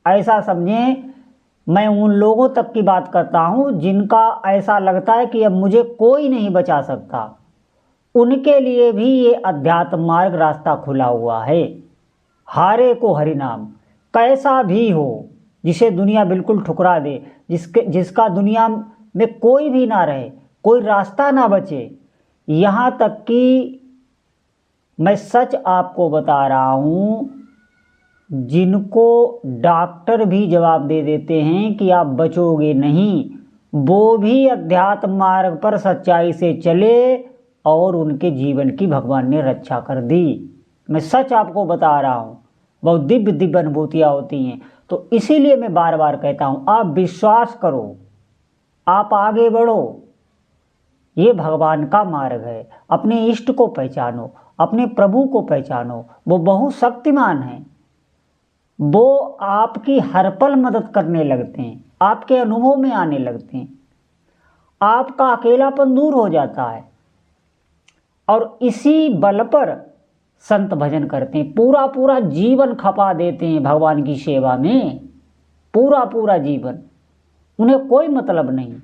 ऐसा समझें, मैं उन लोगों तक की बात करता हूँ जिनका ऐसा लगता है कि अब मुझे कोई नहीं बचा सकता। उनके लिए भी ये अध्यात्म मार्ग रास्ता खुला हुआ है। हारे को हरि नाम, कैसा भी हो, जिसे दुनिया बिल्कुल ठुकरा दे, जिसका दुनिया में कोई भी ना रहे, कोई रास्ता ना बचे, यहाँ तक कि मैं सच आपको बता रहा हूँ, जिनको डॉक्टर भी जवाब दे देते हैं कि आप बचोगे नहीं, वो भी अध्यात्म मार्ग पर सच्चाई से चले और उनके जीवन की भगवान ने रक्षा कर दी। मैं सच आपको बता रहा हूँ, बहुत दिव्य दिव्य अनुभूतियाँ होती हैं। तो इसीलिए मैं बार बार कहता हूँ, आप विश्वास करो, आप आगे बढ़ो, ये भगवान का मार्ग है। अपने इष्ट को पहचानो, अपने प्रभु को पहचानो, वो बहुत शक्तिमान है। वो आपकी हर पल मदद करने लगते हैं, आपके अनुभव में आने लगते हैं, आपका अकेलापन दूर हो जाता है। और इसी बल पर संत भजन करते हैं, पूरा पूरा जीवन खपा देते हैं भगवान की सेवा में, पूरा पूरा जीवन, उन्हें कोई मतलब नहीं।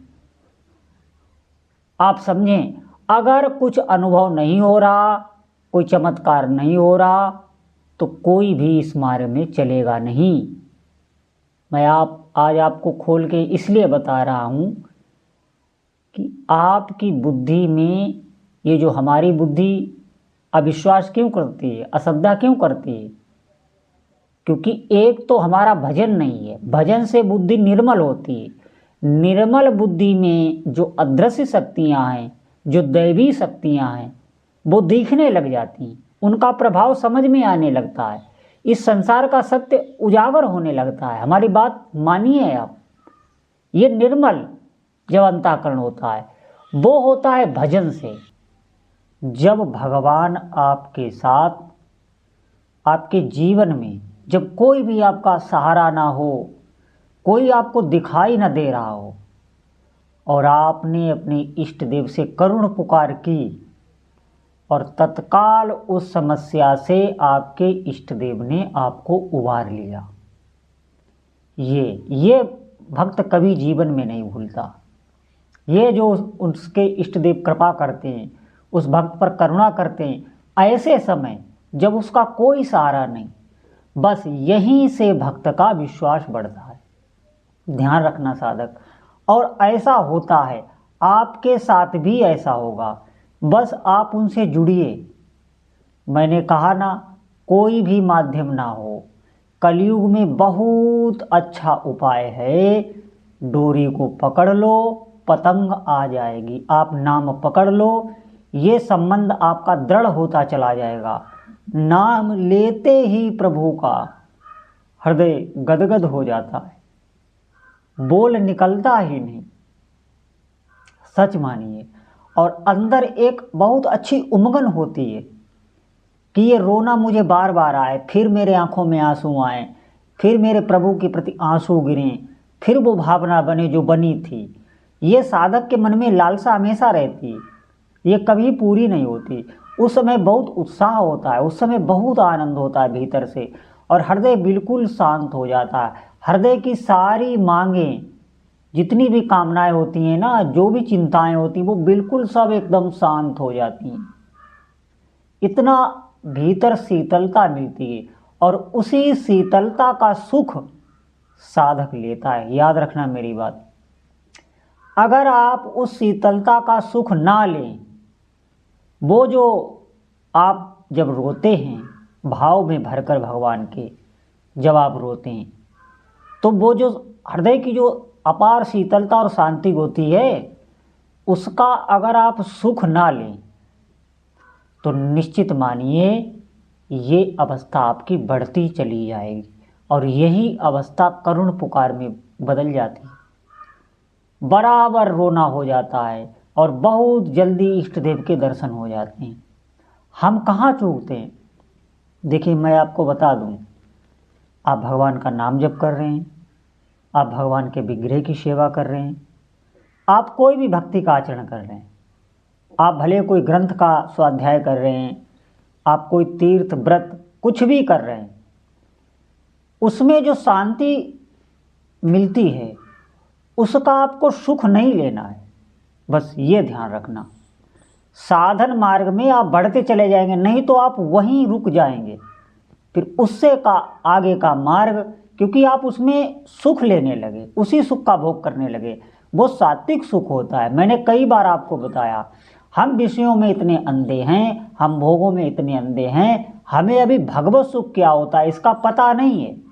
आप समझें, अगर कुछ अनुभव नहीं हो रहा, कोई चमत्कार नहीं हो रहा, तो कोई भी इस मार्ग में चलेगा नहीं। मैं आज आपको खोल के इसलिए बता रहा हूँ कि आपकी बुद्धि में ये जो हमारी बुद्धि अविश्वास क्यों करती है, अश्रद्धा क्यों करती है, क्योंकि एक तो हमारा भजन नहीं है। भजन से बुद्धि निर्मल होती है। निर्मल बुद्धि में जो अदृश्य शक्तियाँ हैं, जो दैवी शक्तियाँ हैं, वो दिखने लग जाती हैं, उनका प्रभाव समझ में आने लगता है, इस संसार का सत्य उजागर होने लगता है। हमारी बात मानिए आप, ये निर्मल जब अंतःकरण होता है, वो होता है भजन से। जब भगवान आपके साथ, आपके जीवन में, जब कोई भी आपका सहारा ना हो, कोई आपको दिखाई ना दे रहा हो, और आपने अपने इष्ट देव से करुण पुकार की और तत्काल उस समस्या से आपके इष्ट देव ने आपको उबार लिया, ये भक्त कभी जीवन में नहीं भूलता। ये जो उसके इष्ट देव कृपा करते हैं, उस भक्त पर करुणा करते हैं ऐसे समय जब उसका कोई सहारा नहीं, बस यहीं से भक्त का विश्वास बढ़ता है। ध्यान रखना साधक, और ऐसा होता है, आपके साथ भी ऐसा होगा, बस आप उनसे जुड़िए। मैंने कहा ना, कोई भी माध्यम ना हो, कलयुग में बहुत अच्छा उपाय है, डोरी को पकड़ लो, पतंग आ जाएगी। आप नाम पकड़ लो, ये संबंध आपका दृढ़ होता चला जाएगा। नाम लेते ही प्रभु का हृदय गदगद हो जाता है, बोल निकलता ही नहीं, सच मानिए। और अंदर एक बहुत अच्छी उमंग होती है कि ये रोना मुझे बार बार आए, फिर मेरे आंखों में आंसू आए, फिर मेरे प्रभु के प्रति आंसू गिरें, फिर वो भावना बने जो बनी थी। ये साधक के मन में लालसा हमेशा रहती है, ये कभी पूरी नहीं होती। उस समय बहुत उत्साह होता है, उस समय बहुत आनंद होता है भीतर से, और हृदय बिल्कुल शांत हो जाता है। हृदय की सारी मांगें, जितनी भी कामनाएं होती हैं ना, जो भी चिंताएं होती हैं, वो बिल्कुल सब एकदम शांत हो जाती हैं। इतना भीतर शीतलता मिलती है, और उसी शीतलता का सुख साधक लेता है। याद रखना मेरी बात, अगर आप उस शीतलता का सुख ना लें, वो जो आप जब रोते हैं भाव में भरकर भगवान के, जब आप रोते हैं, तो वो जो हृदय की जो अपार शीतलता और शांति होती है, उसका अगर आप सुख ना लें, तो निश्चित मानिए ये अवस्था आपकी बढ़ती चली जाएगी, और यही अवस्था करुण पुकार में बदल जाती है। बराबर रोना हो जाता है, और बहुत जल्दी इष्ट देव के दर्शन हो जाते हैं। हम कहाँ चूकते हैं? देखिए, मैं आपको बता दूं, आप भगवान का नाम जप कर रहे हैं, आप भगवान के विग्रह की सेवा कर रहे हैं, आप कोई भी भक्ति का आचरण कर रहे हैं, आप भले कोई ग्रंथ का स्वाध्याय कर रहे हैं, आप कोई तीर्थ व्रत कुछ भी कर रहे हैं, उसमें जो शांति मिलती है उसका आपको सुख नहीं लेना है, बस ये ध्यान रखना। साधन मार्ग में आप बढ़ते चले जाएंगे, नहीं तो आप वहीं रुक जाएंगे। फिर उससे का आगे का मार्ग, क्योंकि आप उसमें सुख लेने लगे, उसी सुख का भोग करने लगे, वो सात्विक सुख होता है। मैंने कई बार आपको बताया, हम विषयों में इतने अंधे हैं, हम भोगों में इतने अंधे हैं, हमें अभी भगवत सुख क्या होता है इसका पता नहीं है।